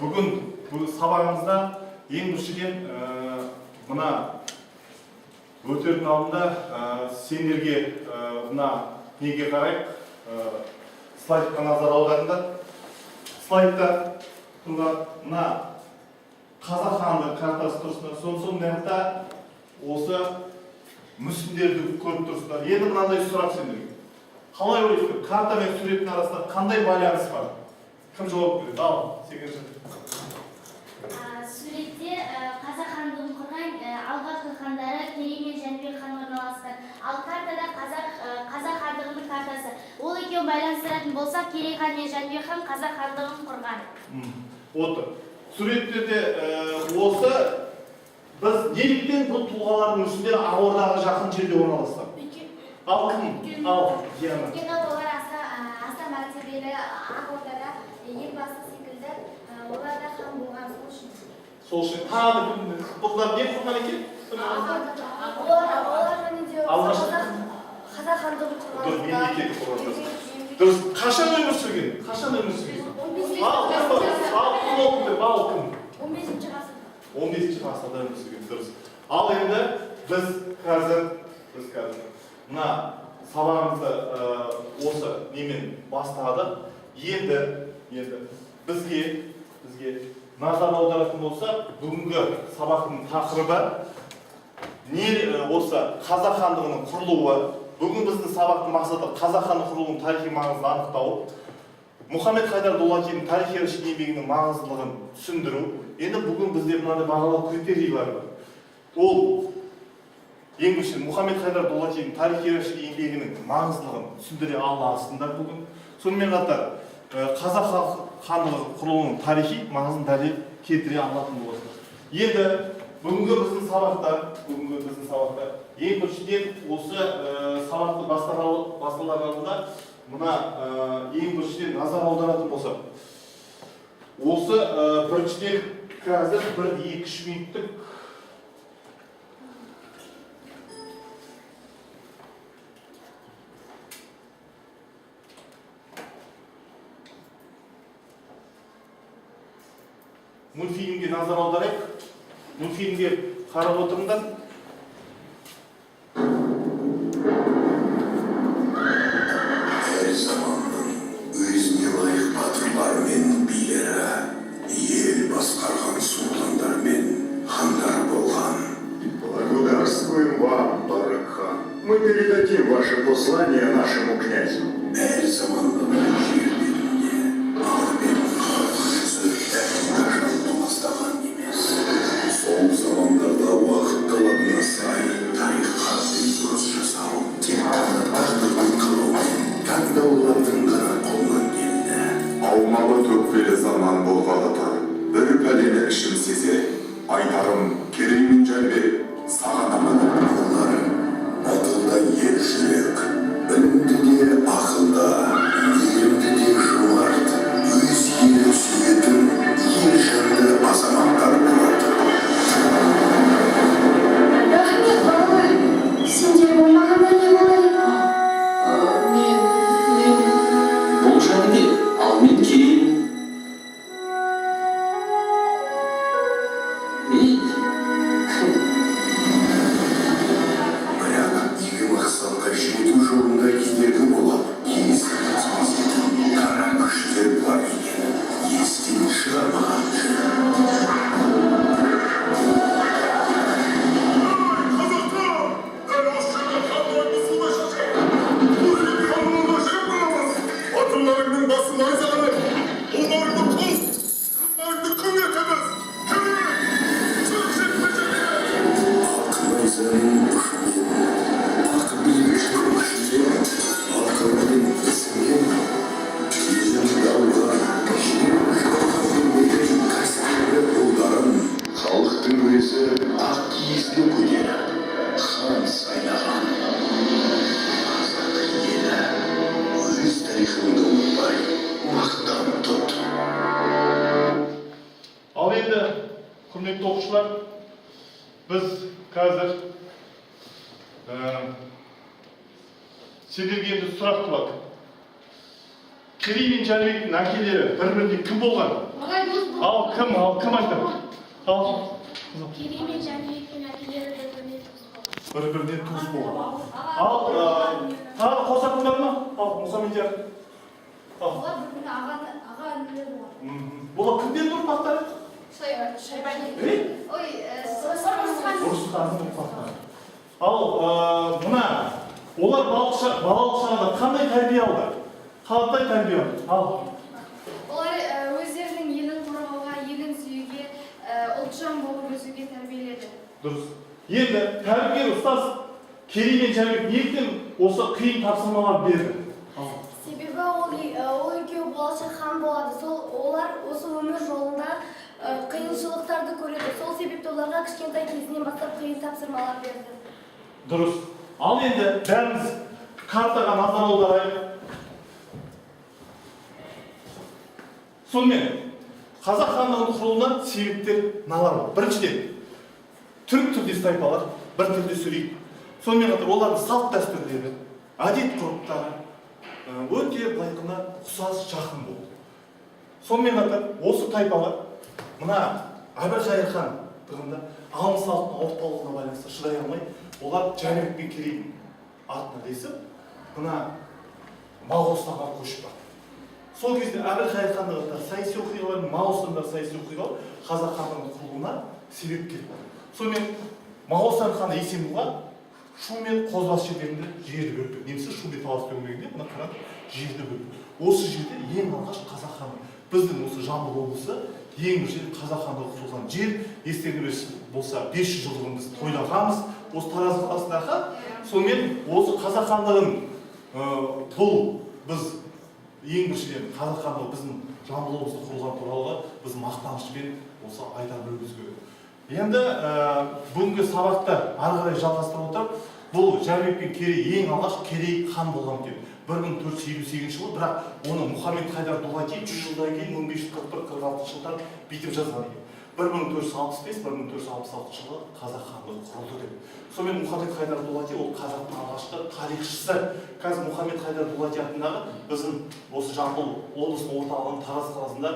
Бүгін бұл сабағымызда ең біріншіден мына өтердің алдында сендерге мына неге қарайық, слайдқа назар аударыңдар. Слайдта тұрған мына қазақ хандығы картасы тұрсыңдар. Соң мына осы мүсіндерді көріп тұрсыңдар. Енді мынандай сұрақ сендерге. Қалай ойлайсыздар? Карта мен суреттің арасында қандай байланыс бар? Кім жауап береді? Ал, секірші. Суретте қазақ хандығын құрған алғашқы хандары Керей мен Жәнібек хан орналасқан. Ал картада қазақ хандығының картасы. Ол екеуін байланыстыратын болсақ, Керей хан мен Жәнібек хан қазақ хандығын құрған. Отыр. Суреттерде осы біз неліктен бұл тұлғалардың үстінде Ақордаға жақын жерде орналасқан? Ал кім? Ал, Диана. Өйткені олар аса мәртебелі Ақордада елбасы секілді олар да хан болған сол үшін. Сол үшін тағы бұлар не құрған екен? Олар қазақ хандығын құрған. Мемлекет құрған. Дұрыс. Қашан өмір сүрген? Қашан өмір сүрген? Ал кім? 15-ші ғасырда. 15-ші ғасырда өмір сүрген. Дұрыс. Ал енді біз қазір мына сабағымызды осы немен бастадық. Енді бізге назар аударатын болса, бүгінгі сабақтың тақырыбы осы қазақ хандығының құрылуы. Бүгін біздің сабақтың мақсаты қазақ хандығы құрылуының тарихи маңызын анықтау, Мұхаммед Хайдар Дулатидің тарихи еңбегінің маңыздылығын түсіндіру. Енді бүгін бізде мынандай бағалау критерийлер бар. Ол ең біріншіден Мұхаммед Хайдар Дулатидің тарихи еңбегінің маңыздылығын түсіндіре аласыңдар бүгін. Сонымен қатар қазақ хандығы құрылуының тарихи маңызын дәлел келтіре алатын боласыңдар. Енді бүгінгі біздің сабақта ең біріншіден осы сабақты басталар алдында мына ең біріншіден назар аударатын болсақ, осы біріншіден қазір 1-2-3 минуттық мультфильмге назар аударайық. Мультфильмге қарап отырыңдар. Her zamanın özüne layık batırlar men bilere, ел басқарған сұлтандар мен хандар болған. Благодарствуем вам, Барак хан. Мы передадим ваше послание нашему князю. Her zamanın жер бетінде ақ пен қара сөздер қашан толастаған емес. Сол замандарда уақыт талабына сай тарихқа дұрыс жасау, тек қана тағдырдың қалауымен таңдаулардың ғана қолынан келді. Аумалы төкпелі заман болғалы тұр. Бір пәлені ішім сезе, айтарым Керей мен Жәнібек саған аман. Олар батылда ер жүрек, білімді де ақылда, мейірімді де жомарт, өз елін сүйетін ел жанды азаматтар болады. Рахмет, балалар. Сендер болмағанда не болар еді? Бұл Жәнібек, ал мен Керей. Бірақ игі мақсатқа жету жолында кедергі болып, есігін созатын қара күштер бар екенін естен шығармаған жөн. Атыларыңның басын айзағанып, ұлдарыңды қос, қыздарыңды күң етеміз. Алтын айзаның ұшымен, ақ билеуші күшімен, ақылмен ісінген, елін дауға, жер жоққа білмеген кәсіпкерлер ұлдарын, халықтың өзі ақ киізді көтеріп, хан сайлаған. Қазақ елі өз тарихыңды ұмытпай, мақтан тұт. Ал енді, құрметті оқушылар, біз қазір сендерге енді сұрақ туады. Керей мен Жәнібектің әкелері бір-біріне кім болған? Олар дос Кім айтады? Ал. Керей мен Жәнібектің әкелері Бір-бірінен туыс болған. Ал, тағы қосатын бар ма? Ал, Мұхаммедияр. Олар бір-біріне аға інілер болған. Бұлар кімден ұрпақтары? Шайбани. Ой, Ұрысқанның ұрпақтары. Ал, мына, олар балалық шағында қандай тәрбие алды? Қалай тәрбие алды? Ал. олар өздерінің елін қорғауға, елін сүюге, ұлтжан болып өсуге тәрбиеледі. Дұрыс. Енді тәрбиелер ұстаз Керей мен Жәнібек неліктен осы қиын тапсырмалар берді? Себебі ол екеуі болашақ хан болады. Олар осы өмір жолында қиыншылықтарды көреді. Сол себепті оларға кішкентай кезінен бастап қиын тапсырмалар берді. Дұрыс. Ал енді бәріміз картаға назар аударайық. Сонымен, қазақ хандығының құрылуына себептер мыналар бар. Біріншіден, түрік тілдес тайпалар бір тілде сөйлейді. Сонымен қатар олардың салт дәстүрлері, әдет ғұрыптары өте былайқына ұқсас жақын болды. Сонымен қатар осы тайпалар мына Әбілқайыр хандығында алым салықтың ауыртпалығына байланысты шыдай алмай, олар Жәнібек пен Керейдің артына ілесіп, мына Моғолстанға көшіп барды. Сол кезде Әбілқайыр хандығында саяси оқиғалар, Моғолстанда саяси оқиғалар қазақ хандығының құрылуына себеп келді. Сонымен Моғолстан ханы Есенбұға Шу мен Қозыбас жерлерінде жерді бөлді. Немесе Шу мен Талас төңірегінде мына қарап жерді бөлді. Осы жерде ең алғаш қазақ ханы, біздің осы Жамбыл облысы ең жер қазақ хандығы құрылған жер. Естеріңіз болса 500 жылдығын біз тойлағанбыз осы Тараз қаласындағы. Сонымен осы қазақ хандығын бұл біз ең біріншіден қазақ хандығы біздің Жамбыл облысында құрылған туралы біз мақтанышпен осы айта білуіміз керек. Енді бүгінгі сабақты ары қарай жалғастырып отырып, бұл Жәнібек пен Керей ең алғаш Керей хан болған екен. 1458 жылы, бірақ оны Мұхаммед Хайдар Дулати 3 жылдан кейін 1541-46 жылдар бүйтіп жазған екен. 1465-1466 жылы қазақ хандығы құрылды деп. Сонымен Мұхаммед Хайдар Дулати ол қазақтың алғашқы тарихшысы. Қазір Мұхаммед Хайдар Дулати атындағы біздің осы Жамбыл облысының орталығының Тараз қаласында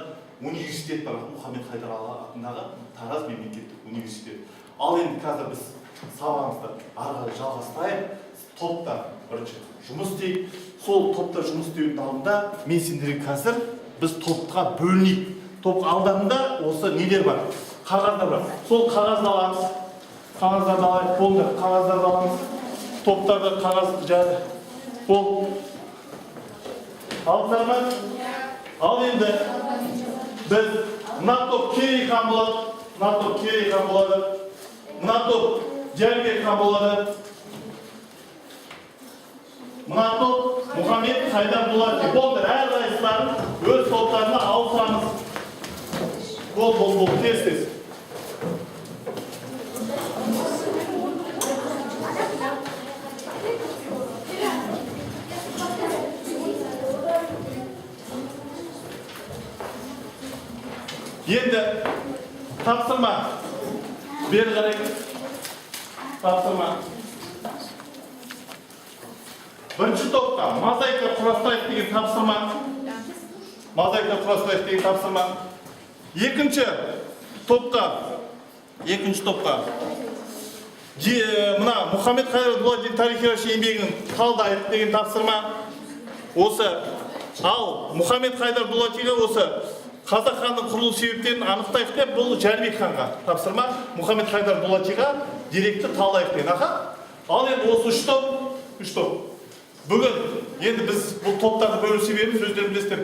университет бар, Мұхаммед Хайдар атындағы Тараз мемлекеттік университет. Ал енді қазір біз сабағымызды ары қарай жалғастырайық. Топта бірінші жұмыс істейік. Сол топта жұмыс істеудің алдында мен сендерге қазір біз топқа бөлінейік. Топ алдарында осы нелер бар? Қағаздар бар. Сол қағазды аламыз. Қағаздарды алайық. Болды, қағаздарды аламыз. Топтарды қағаз жады. Бол. Алдыңдар ма? Ал енді біз мына топ Керей хан болады. Мына топ Керей хан болады. Мына топ Жәнібек хан болады. Мына топ Мұхаммед Хайдар Дулати. Болды, әрқайсыларын өз топтарына ауысамыз. Бол, тез. Енді тапсырма. Бері қарай. Тапсырма. Бірінші топқа мозаика құрастайық деген тапсырма. Мозаика құрастайық деген тапсырма. Екінші топқа мына Мұхаммед Хайдар Дулатидің тарихи еңбегін талдайық деген тапсырма. Осы ал Мұхаммед Хайдар Дулатиға осы қазақ ханның құрылу себептерін анықтайық деп, бұл Жәнібек ханға тапсырма. Мұхаммед Хайдар Дулатиға деректі талдайық деген. Ал енді осы үш топ. Бүгін енді біз бұл топтарды бөлу себебіміз өздерің білесіздер.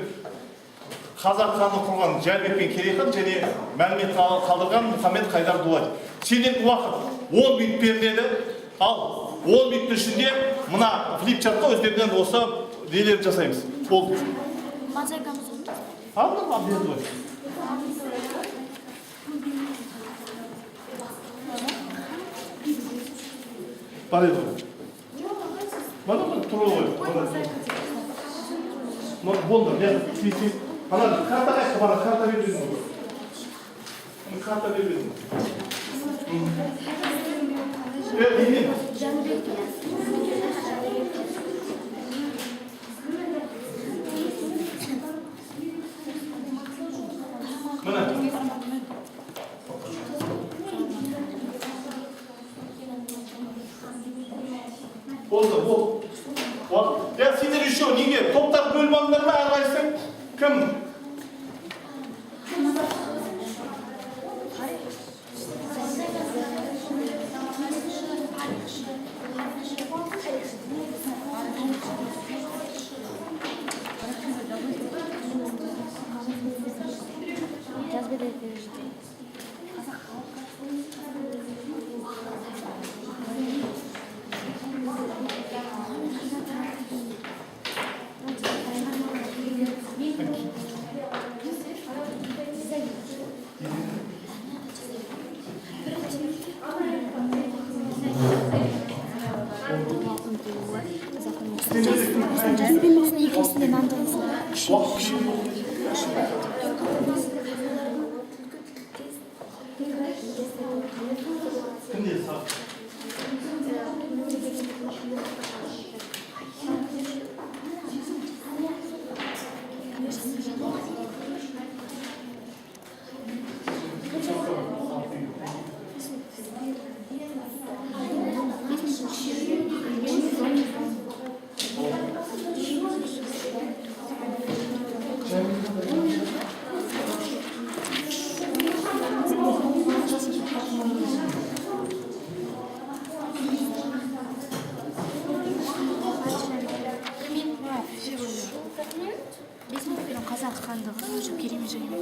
Қазақ ханның құрған Жәнібек пен Керей хан және мәлімет қалдырған Мұхаммед Хайдар Дулати. Сенен уақыт 10 минут беріледі. Ал 10 минуттың ішінде мына флипчартқа өздерінен осы нелерді жасаймыз. Болды. Мозаикамыз болды. Алдым, берді ғой. Бар еді ғой. Бана тұру ғой. Болды, тез. Ана карта қайсы, бана карта бербедім ғой. Карта бербедім. Деймін. Мына. неге топтар бөліп алыңдар ма әрқайсың? Кім? қазақ хандығын уже керемет және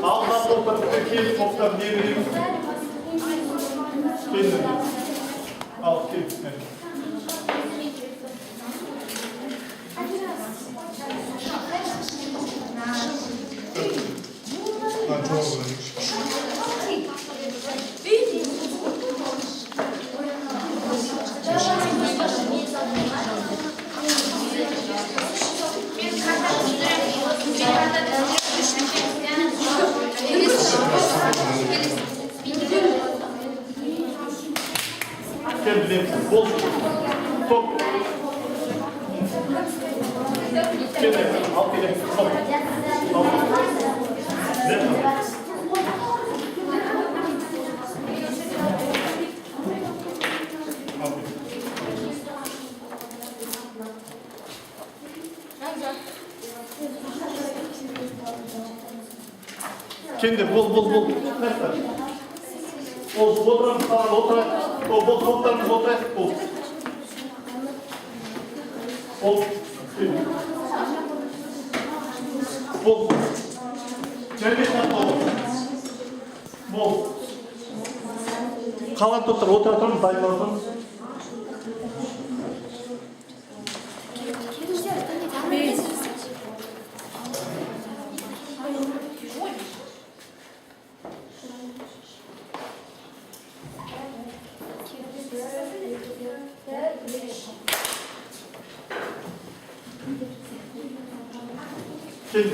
Aldan topladık, kelip toplar diye vereyim. Gelin. Al, kelip. Evet. Ben çok olurum. Gel bilelim. Bol. Top. Gel de. Al bilelim. Top. Al. Ne? Kendi bol. Neyse. Oturalım sana otur. Bol toplarımız otur. Bol. Bol. Cemiyet bol. Kalan toplar oturalım dayılalım. Gelin.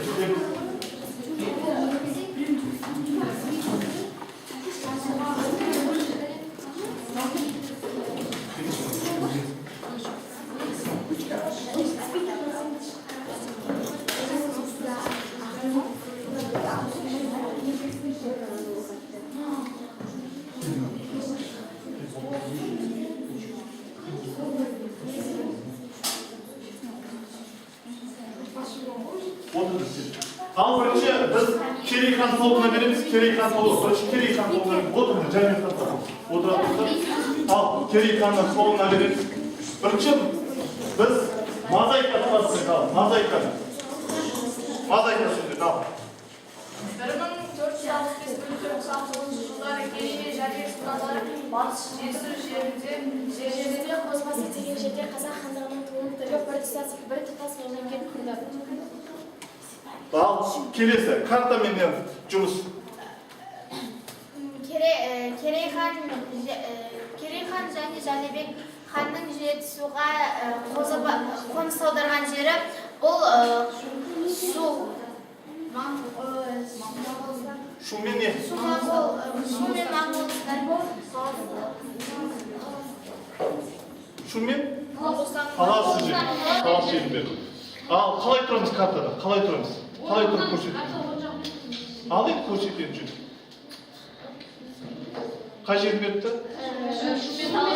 Al birinchi biz kerak konsolini beramiz, kerak konsol. Birinchi kerak konsolini o'tirdi, jamiyat konsoli. O'tiradi. Al, kerak konsolini beramiz. Birinchi biz mozaika qilamiz, al, mozaika. Mozaika sizda, al. 1465-1469 жылдары Керей және сұлтандары батыс жесір жерінде қозғасы деген жерде қазақ хандығының туын тігіп бір тұтас мемлекет құрды. Al, kelesi, kartaменен жұмыс. Керей хан және Жәнібек ханның Жетісуға қоныс аударған жері бұл Шу Шумен не? Шумен Моңғолстан. Шумен? Талас жерінде. Ал, қалай тұрамыз картада? Қалай тұрамыз? Қалай тұрып көрсетеміз? Ал енді көрсетейін жүр. Қай жерін берді?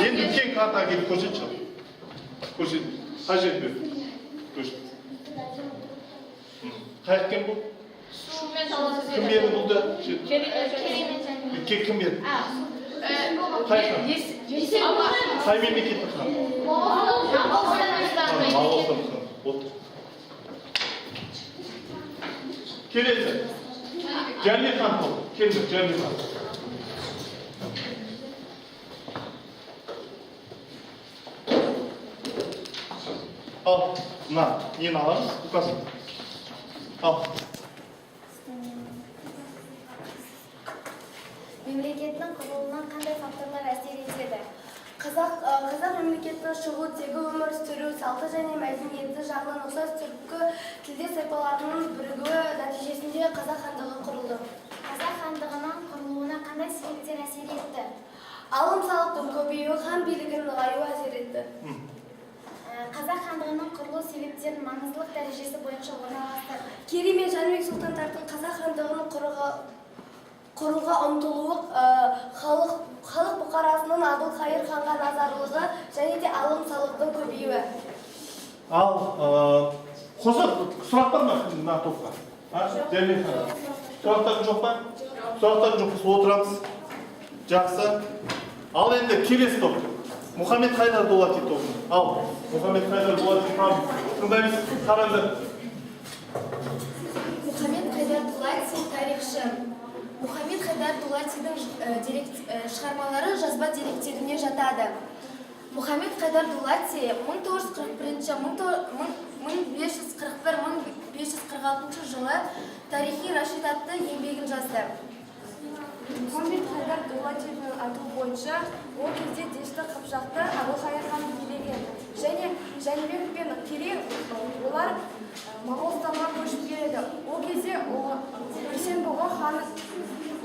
Енді үлкен карта келіп көрсетші. Көрсет. Қай жерін берді? Көрсет. Қай еткен бұл? Кім берді бұлды? Кім берді? Қай хан? Қай мемлекеттің хан? Моғолстан хан. Отыр. Келесі. Жәнібек хан бол. Келді, Жәнібек хан. Ал, мына, нені аламыз? Ұқасын. Ал. Мемлекеттің құрылуына қандай факторлар әсер етеді? Қазақ мемлекетінің шығу тегі өмір сүру салты және мәдениеті жағынан ұқсас түркі тілдес тайпаларының бірігуі нәтижесінде қазақ хандығы құрылды. Қазақ хандығының құрылуына қандай себептер әсер етті? Алым-салықтың көбеюі хан билігінің нығаюы әсер етті. Қазақ хандығының құрылу себептерін маңыздылық дәрежесі бойынша орналастырды. Керей мен Жәнібек сұлтандардың қазақ хандығының құруға ұмтылуы халық бұқарасының Әбілқайыр ханға назарлығы және де алым-салықтың көбеюі. Ал, Қоса сұрақ бар ма мына топқа? Жәнібек ханым. Сұрақтарың жоқ па? Сұрақтарың жоқ болса отырамыз. Жақсы. Ал енді келесі топ. Мұхаммед Хайдар Дулати тобы. Ал, Мұхаммед Хайдар Дулати тобы. Тыңдаймыз, қараңдар. Мұхаммед Хайдар Дулати тарихшы. Мұхаммед Хайдар Дулатидің шығармалары жазба деректеріне жатады. Мұхаммед Хайдар Дулати 1941-1546 жылы тарихи Рашид атты еңбегін жазды. Мұхаммед Хайдар Дулатидің айтуы бойынша, ол кезде дешті Қыпшақты Әбілқайыр хан билеген және Жәнібек пен Керей олар Моғолстанға көшіп келеді. Ол кезде Есенбұғы хан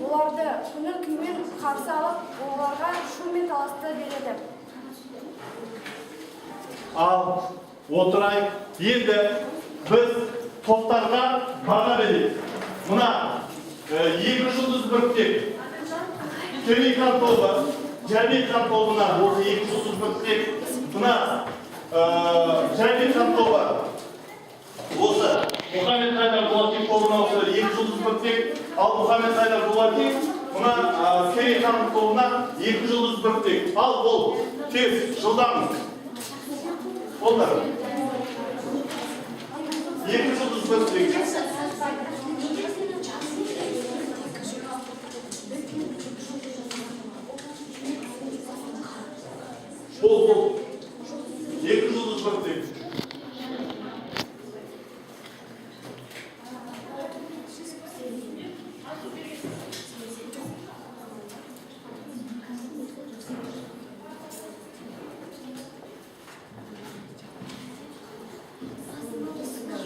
оларды көңіл күймен қарсы алып, оларға шу мен таласты береді. Ал, отырайық. Енді біз топтарға баға берейік. Мына екі жұлдыз біріктек. Керей хан тобы, Жәнібек хан тобына осы екі жұлдыз біріктек. Мына Жәнібек хан тобы осы Мұхаммед Хайдар Дулати тобына осы екі жұлдыз біріктек. Ал Мұхаммед Хайдар Дулати мына Керей хан тобына екі жұлдыз біріктек. Ал бол, тез, жылдам. Onlar. Екі жұлдыз біріктек. Бол. Екі жұлдыз біріктек.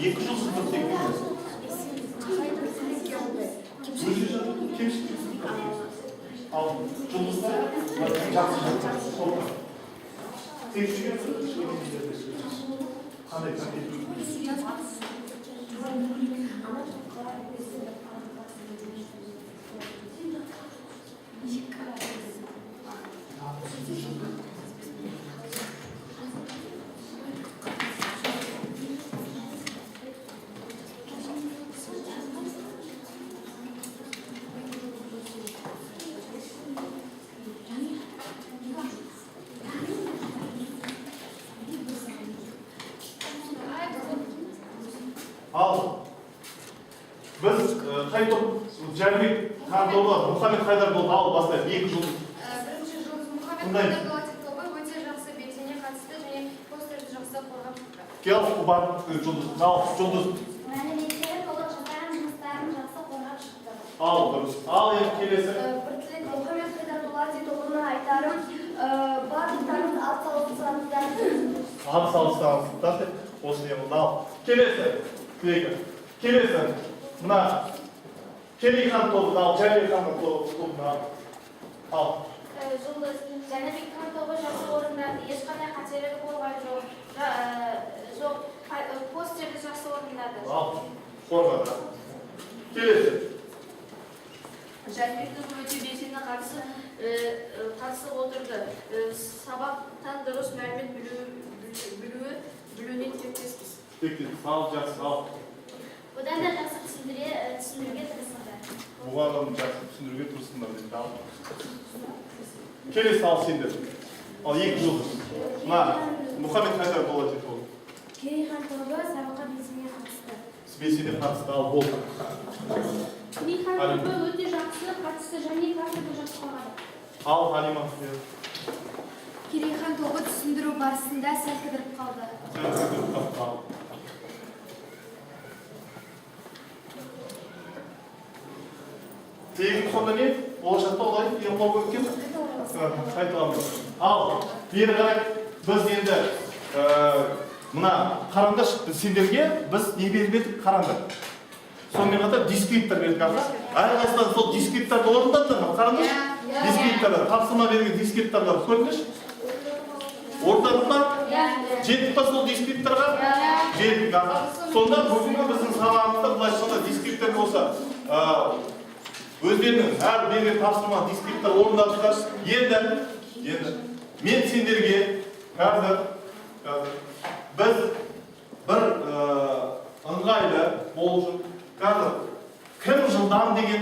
Екі жұлдыз біріктек емес. Ал жұлдызды жақсы солға. Қандай Ал, біз қайтып Жәнібек хан тобы, Мұхаммед Хайдар тобы ал бастайық. Екі жұлдыз. Бірінші жұлдыз Мұхаммед Хайдар Дулати тобы өте жақсы белсене қатысты және постерді жақсы қорғап шықты. Кел, бар жұлдыз. Ал, жұлдыз. Мәліметтері толық жасаған жұмыстарын жақсы қорғап шықты. Ал, дұрыс. Ал, енді келесі. Біріншіден Мұхаммед Хайдар Дулати тобына айтарым, барлықтарыңыз атсалысыңыздар. Атсалыстарыңыздар. Осы не болды. Ал, келесі. Келесі. Мына Керей хан тобы, ал, Жәнібек хан тобына. Ал. Жұлдыз. Жәнібек хан тобы жақсы орындады. Ешқандай қатерлігі болған жоқ. Постерді жақсы орындады. Ал, қорғады. Келесі. Жәнібектің өте белсене қатысып отырды. Сабақтан дұрыс мәлімет білуінен тектеспіз. Тектес, ал, жақсы, ал. Бұдан да жақсы түсіндіруге тырысыңдар. Бұған жақсы түсіндіруге тырысыңдар дейді. Ал. Келесі ал сендер. Ал, екі жұлдыз. Мына Мұхаммед Хайдар Дулати тобы. Керей хан тобы сабаққа белсене қатысты. Белсене қатысты, ал, болды. Керей хан тобы өте жақсы қатысты және кадрды жақсы қорғады. Ал, Алима. Керей хан тобы түсіндіру барысында сәл кідіріп қалды. Тегін сонда не? Болашақта олай еқлау өткен? Қайталамыз. Ал, бері қарай біз енді мына қараңдар сендерге біз не беріп едік қараңдар. Сонымен қатар дискриптор бердік аға. Әрқайсыдан сол дискрипторды орындадыңдар ма? Қараңдар. Дискрипторлар, тапсырма берген дискрипторлар көріңдерші. Орындадық па? Жеттік па сол дискрипторға? Жеттік аға. Сонда бүгінгі біздің сабағымызда былай сонда дискриптор болса, өздерінің әр берген тапсырма дискриптор орындадықтар. Енді мен сендерге қазір біз бір ыңғайлы болу үшін қазір кім жылдам деген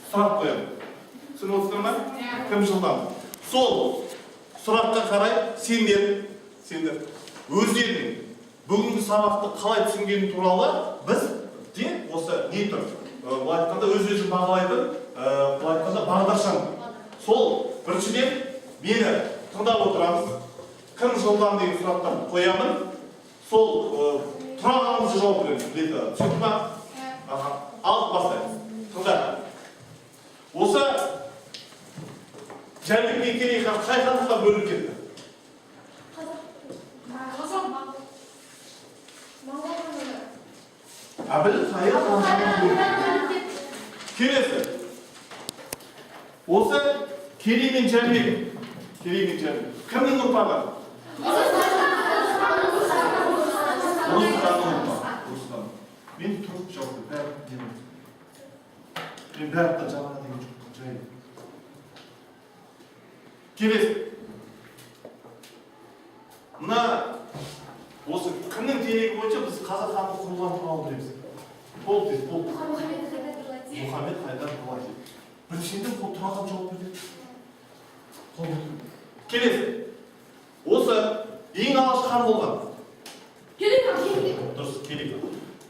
сұрақ қоямын. Түсініп отырсыңдар ма? Кім жылдам? Сол сұраққа қарай сендер өздерің бүгінгі сабақты қалай түсінгені туралы біз де осы не тұр? Былай айтқанда өз-өзін бағалайтын, былай айтқанда бағдаршам. Сол біріншіден мені тыңдап отырамыз. Кім жылдам деген сұрақтан қоямын. Сол тұрағымызды жауап береміз. Түсінді ма? Алып бастаймыз. Тыңда. Осы Жәнібек пен Керей хан қай хандыққа бөлініп кетті? Әбілқайыр хандыққа бөлініп кетті. Келесі. Осы Керей мен Жәнібек. Кімнің ұрпағы? Осыдан. Мен тұрып жауапты. Мен бәріптен жағына деген жоқпын. Жайын. Келесі. Мына осы кімнің дерегі бойынша біз қазақ ханы құрылған туралы білеміз. Болды. Мұхаммед Хайдар Дулати. Біріншіден бұл тұраған жауап берді. Келесі. Осы ең алғаш хан болған. Дұрыс, Керей хан.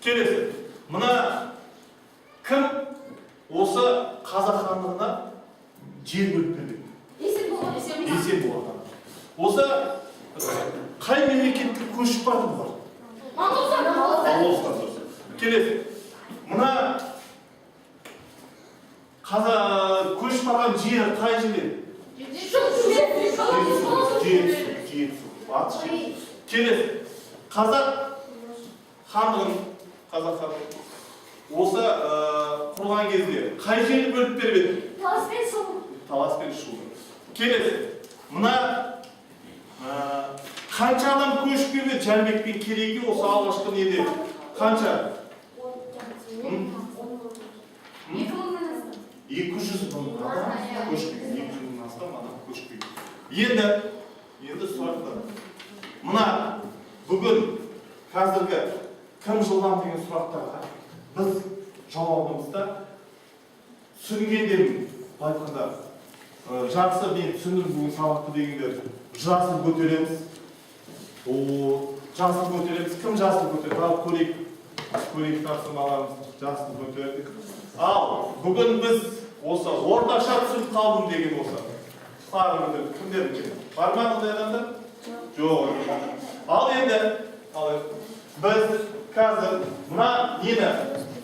Келесі. Мына кім осы қазақ хандығына жер бөліп берді? Есенбұға хан. Осы қай мемлекетке көшіп барды бұлар? Моғолстан. Келесі. Мына көшіп барған жер қай жер? Жетісу. Батыс жер. Келесі. Қазақ хандығын осы құрған кезде қай жерді бөліп беріп еді? Талас пен Шу. Келесі. Мына қанша адам көшіп келді Жәнібек пен Керейге осы алғашқы неде? Қанша? 200 мың адам көшіп келді. 200 мыңнан астам адам көшіп келді. Енді сұрақтар. Мына бүгін қазіргі кім жылдам деген сұрақтарға біз жауабымызда түсінгендерін айтқанда жақсы мен түсіндім бүгін сабақты дегендер жасын көтереміз. Жасын көтереміз. Кім жасын көтереді? Ал көрейік тапсырмаларымыз жасын көтердік. Ал бүгін біз осы орташа түсініп қалдым деген осы. Кімдер екен? Бар ма ондай адамдар? Жоқ. Ал енді біз қазір мына нені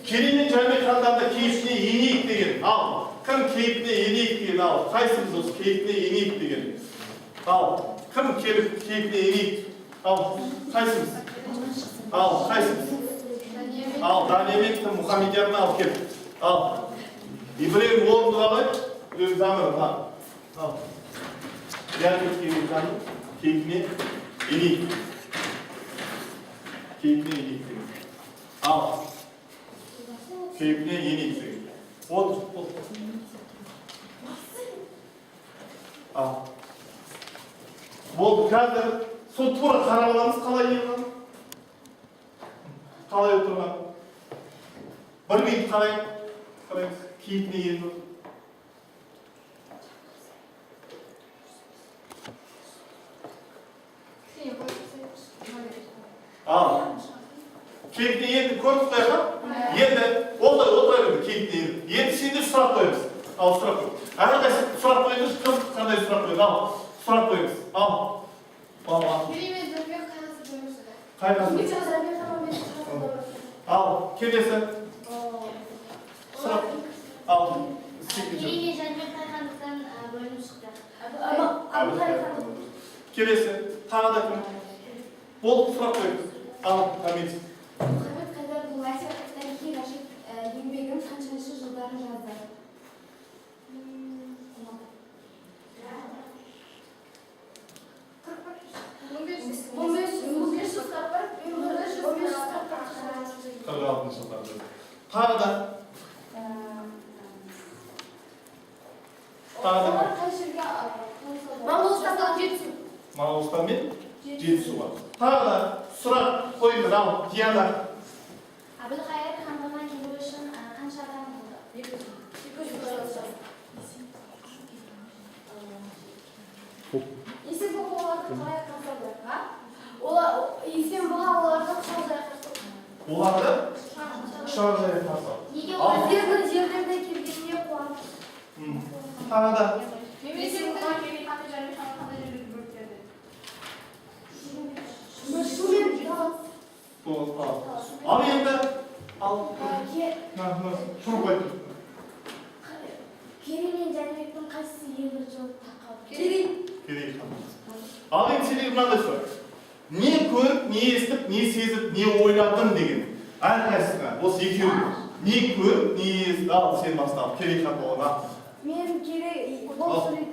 Керей мен Жәнібек хандарды кейіпіне енейік деген. Ал кім кейіпіне енейік деген? Ал қайсымыз осы кейіпіне енейік деген? Ал кім кейіпіне енейік? Ал қайсымыз? Ал Даниемет Мұхаммедияны алып кел. Ал Ибраһим орынды қалай? Өз замырын. Ал Жәнібек кейіпіне енейік. Кейіпіне енейік деген. Ал кейіпіне енейік деген. Ал болды, қазір сол тура қарап аламыз қалай енген? Қалай отырған? Бір минут қараймыз, кейіпіне енген. Ал кейіпіне енді көріп қойған? Енді отыра берді кейіпіне енді. Енді сендер сұрақ қойыңыз. Ал сұрақ қойыңыз. Әрқайсы сұрақ қойыңыз, кім қандай сұрақ қойыңыз? Ал сұрақ қойыңыз. Ал Ал келесі сұрақ. Ал Керей мен Жәнібек хандықтан бөлініп шықты. Келесі тағы да кім? Болды, сұрақ қойыңыз. Ал Хамид. Мұхаммед Хайдар Дулати тарихи Рашид еңбегін қаншаншы жылдары жазды? 46 жылдарда. Тағы да. Моғолстан мен Жетісу бар. Тағы да сұрақ қойыңдар. Ал Диана. Әбілқайыр хандығына келу үшін қанша адам болды? 200 Есенбұға оларды қалай қасады? Есенбұға оларды қал жайқасады. Оларды шар жайы қарсы. Неге Ал, олар? Өздерінің жерлеріне келгеніне қуанып. Тағы да. Есенбұға керей ханы және хан қандай жерлерге бөліктерді? Шумен талас. Ал енді, ал, шunu қой. Керей мен Жәнібектің қайсысы ең бірінші болып таққа алды? Керей. Керей хан. Ал енді сенде мынандай сұрақ. Не көріп, не естіп, не сезіп, не ойладың деген. Әрқайсысына, осы екеуі. Не көріп, не естіп, ал сен бастап, Керей хан болған. Мен Керей бұл сурет.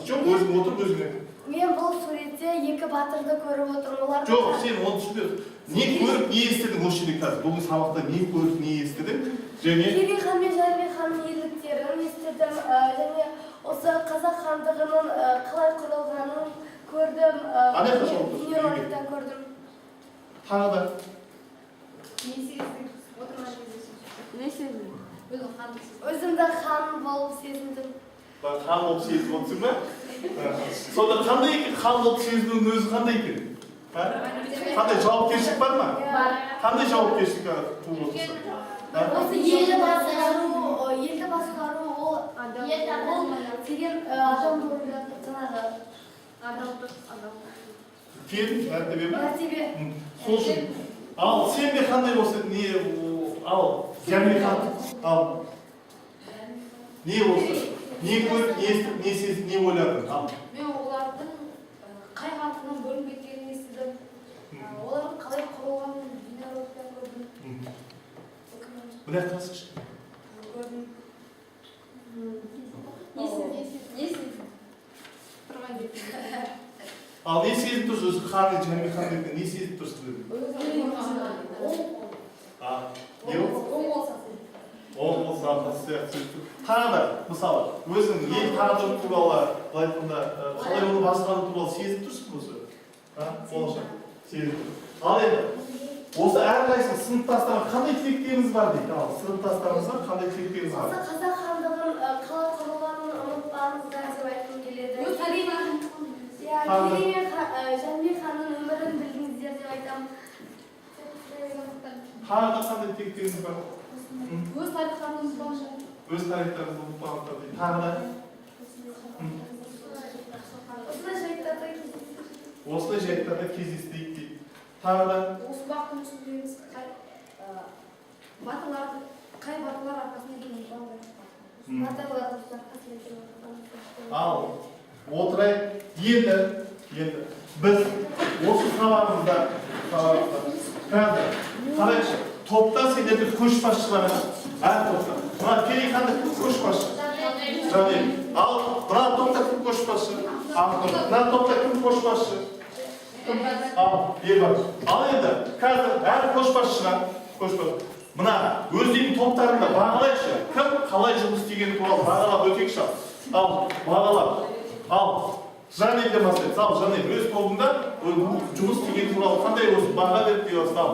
Жоқ, өзің отырып өзіңе. Мен бұл суретте екі батырды көріп отырмын. Оларды Жоқ, сен оны түсінбедің. Не көріп, не естідің осы жерде қазір. Бүгін сабақта не көріп, не естідің. Және Керей хан мен Жәнібек ханның ерліктерін естідім. Және осы қазақ хандығының қалай құрылғанын көрдім. Қандай қашан отырсың? Бейнероликтен көрдім. тағы да. Не сездің? Отырған кезде. Не сездің? Өзің хансың. Өзімді хан болып сезіндім. Хан болып сезіп отырсың ба? Сонда қандай екен хан болып сезінудің өзі қандай екен? Қандай жауапкершілік бар ма? Қандай жауапкершілік туып отырса? Осы елді басқару ол деген адам болып жатыр жаңағы Кел, мәртебе ма? мәртебе. Сол үшін. Ал сен де қандай осы не ал Жәнібек хан ал не осы? Не көріп, не естіп, не сезіп, не ойладың? Ал Мен олардың қай хандығынан бөлініп кеткенін естідім. Олардың қалай құрылғанын бейнероликтен көрдім. Бірақ қалсыншы. Көрдім. Не сездің? Тұрған кезде. Ал не сезіп тұрсыз? Өзі хан, Жәнібек хан деген не сезіп тұрсыз? Не ол? Ол болса, сияқты. Тағы да, мысалы, өзің ел тағдыры туралы, былай айтқанда, қалай оны басқару туралы сезіп тұрсың осы? Болашақ, сезіп тұрсың. Ал енді, осы әрқайсысы сыныптастарға қандай тілектеріңіз бар дейді? Ал сыныптастарыңызға қандай тілектеріңіз бар? Осы қазақ хандығын қалай құрылғанын ұмытпаңыздар деп айтқым келеді. Керей мен Жәнібек ханның өмірін білдіңіздер деп айтамын. Тағы да қандай тілектеріңіз бар? Өз тарихтарыңызды ұмытпаңыздар. Өз тарихтарыңызды ұмытпаңыздар дейді. Тағы да? Осындай жайттарда кездестейік дейді. Тағы да? Осы бақтың үстіндеміз батырларды, қай батырлар арқасында екенін Ал отырайық. Енді біз осы сабағымызда қазір қарайықшы. Топта сендерді көшбасшылар әр топта. Мына Керей ханды кім көшбасшы? Жәнібек. Ал мына топта кім көшбасшы? Мына топта кім көшбасшы? Ал елбасы. Ал енді қазір әр көшбасшыға мына өздерінің топтарында бағалайықшы. Кім қалай жұмыс істегені туралы бағалап өтейікші. Ал бағалап. Ал Жәнібектен бастайық. Ал Жәнібек өз тобында жұмыс істегені туралы қандай осы баға беріп дейсіз? Ал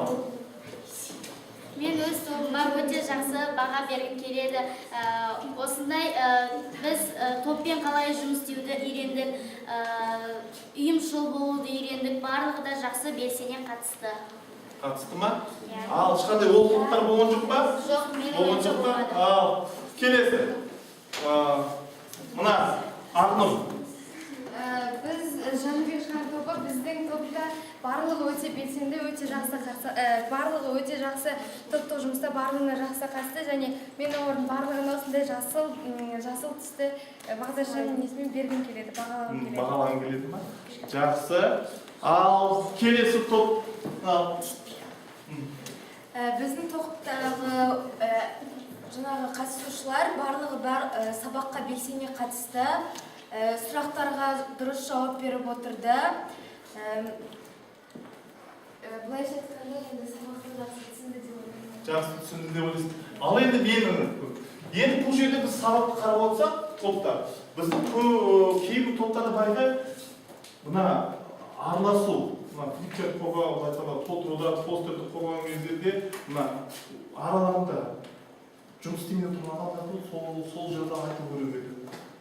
Мен өз тобыма өте жақсы баға бергім келеді. Осындай біз топпен қалай жұмыс істеуді үйрендік, ұйымшыл болуды үйрендік, барлығы да жақсы белсене қатысты. Қатысты ма? Ал ешқандай олқылықтар болған жоқ па? Жоқ, мен Болған жоқ па? Ал келесі. Мына Арнұр. Біз Жәнібек хан тобы, біздің топта барлығы өте белсенді, өте жақсы барлығы өте жақсы топтық жұмыста барлығына жақсы қатысты және мен олардың барлығына осындай жасыл түсті бағдаршамның есімін бергім келеді, бағалағым келеді. Бағалағым келеді ма? Жақсы. Ал келесі топ. Біздің топтағы жаңағы қатысушылар барлығы сабаққа белсене қатысты. Сұрақтарға дұрыс жауап беріп отырды. Былайша айтқанда енді сабақты жақсы түсінді деп ойлаймын. Жақсы түсінді деп ойлайсың. Ал енді енді бұл жерде біз сабақты қарап отырсақ, топта. Біздің кейбір топтарда байды мына араласу, мына флипчарт қойған, былай айтқанда толтыруда постерді қойған кездерде мына араларында жұмыс істемей тұрған адамдарды сол жерде айтып көру керек.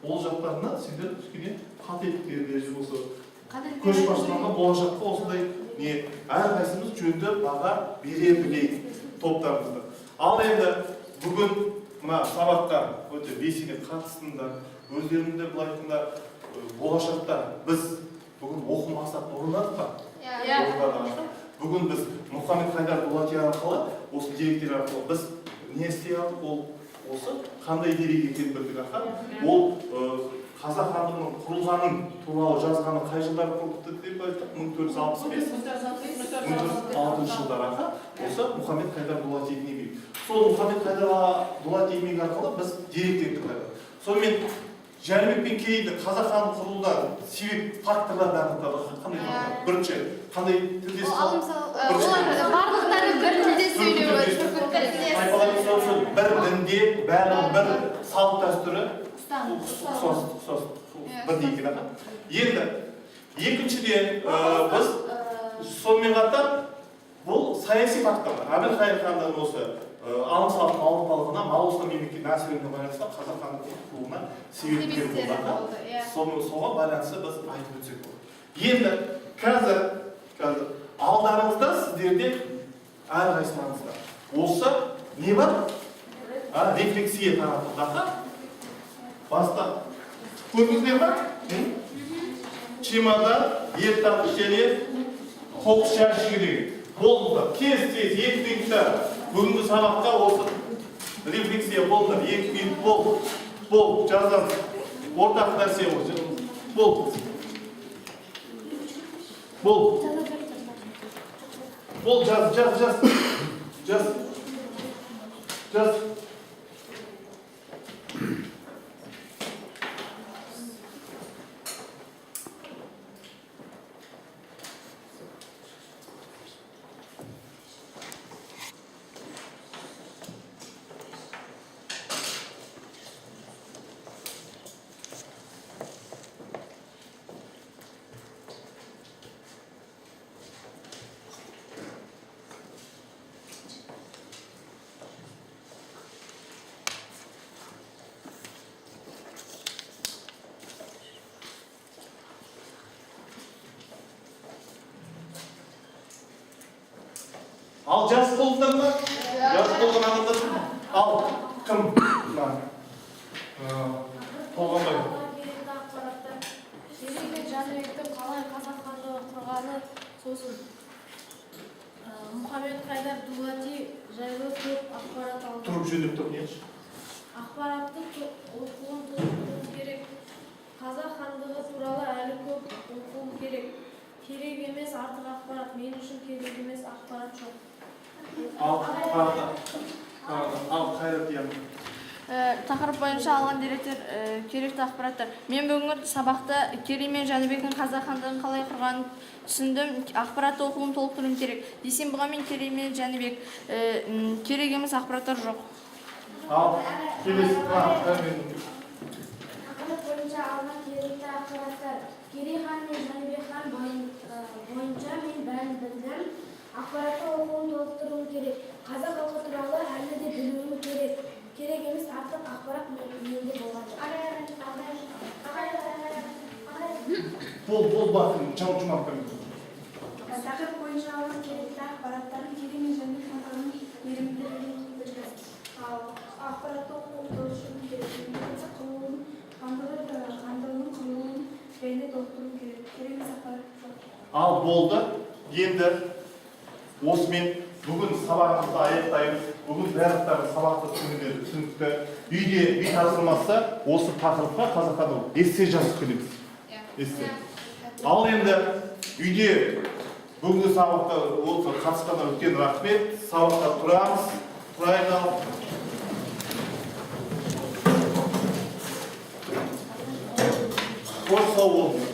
Ол жақтарына сендер кішкене қателіктерді осы көшбасшыларға болашаққа осындай не әрқайсымыз жөнді баға бере білейік топтарымызды. Ал енді бүгін мына сабаққа өте белсене қатыстыңдар. Өздерінде былай айтқанда болашақта біз бүгін оқу мақсатын орындадық па? Иә. Бүгін біз Мұхаммед Хайдар Дулати арқылы, осы деректер арқылы біз не істей алдық? Ол осы қандай дерек екенін білдік аха. Ол қазақ хандығының құрылғанын туралы жазғаны қай жылдары құрылды деп айттық? 1465-1466 жылдар аха. Осы Мұхаммед Хайдар Дулати еңбегі. Сол Мұхаммед Хайдар Дулати еңбегі арқылы біз деректерді қайдық. Сонымен Жәнібек пен Керейді қазақ хандығы құрылуына себеп факторларды анықтадық. Қандай бірінші қандай тілде барлықтары бір тілде сөйлеуі. бір дінде, бәрі бір салт дәстүрі ұқсас бірдей екен аға. Енді екіншіден біз сонымен қатар бұл саяси факторлар. Әбілқайыр ханның осы алым-салықтың алдын-алуына, Моғолстан мемлекетінің әсеріне байланысты қазақ хандығының құрылуына себепкер болды. Соған байланысты біз айтып өтсек болады. Енді қазір алдарыңызда сіздерде әрқайсыларыңызда осы не бар? Рефлексия таратылды. Баста көрдіңіздер ме? Чемодан, ертақ және қоқыс жәшігі деген. Болды. Тез екі минутта бүгінгі сабаққа осы рефлексия болды. 2 минут болды. Жазамыз. Ортақ нәрсе болды. Болды. Жаз. Ал жас болдыңдар ма? Жас болған адамдар ал кім? Толғанбай. Керей мен Жәнібектің қалай қазақ хандығы құрғаны, сосын Мұхаммед Хайдар Дулати жайлы көп ақпарат алды. Тұрып жөндеп тұр не? Ақпаратты оқуын толықтыру керек. Қазақ хандығы туралы әлі көп оқуым керек. Керек емес артық ақпарат, мен үшін керек емес ақпарат жоқ. Ал қайрат яғни. Тақырып бойынша алған деректер керекті ақпараттар. Мен бүгінгі сабақта Керей мен Жәнібектің қазақ хандығын қалай құрғанын түсіндім. Ақпаратты оқуым толықтыруым керек. Десем бұған мен Керей мен Жәнібек керек емес ақпараттар жоқ. Ал келесі Ақпарат бойынша алған керекті ақпараттар. Керей хан мен Жәнібек хан бойынша мен бәрін білдім. Ақпаратты оқуын толықтыруым керек. Қазақ халқы туралы әлі де білуім керек. Керек емес артық ақпарат менде болған жоқ. Бол бақын, жұмақ қойын. Тақырып бойынша алған керекті ақпараттарын Керей мен Жәнібек хандығының ерімдерін білді. Ақпаратты оқуын толықтыруым керек. Хандығының құрылуын және толықтыруым керек. Керек емес ақпарат жоқ. Ал болды. Енді осымен бүгін сабағымызды аяқтаймыз. Бүгін барлықтары сабақты түсінікті. Үй тапсырмасы осы тақырыпқа қазақ хандығы эссе жазып келеміз. Эссе. Ал енді үйде бүгінгі сабаққа қатысқандар үлкен рахмет. Сабаққа тұрамыз. Тұрайық ал. Қош сау болыңыз.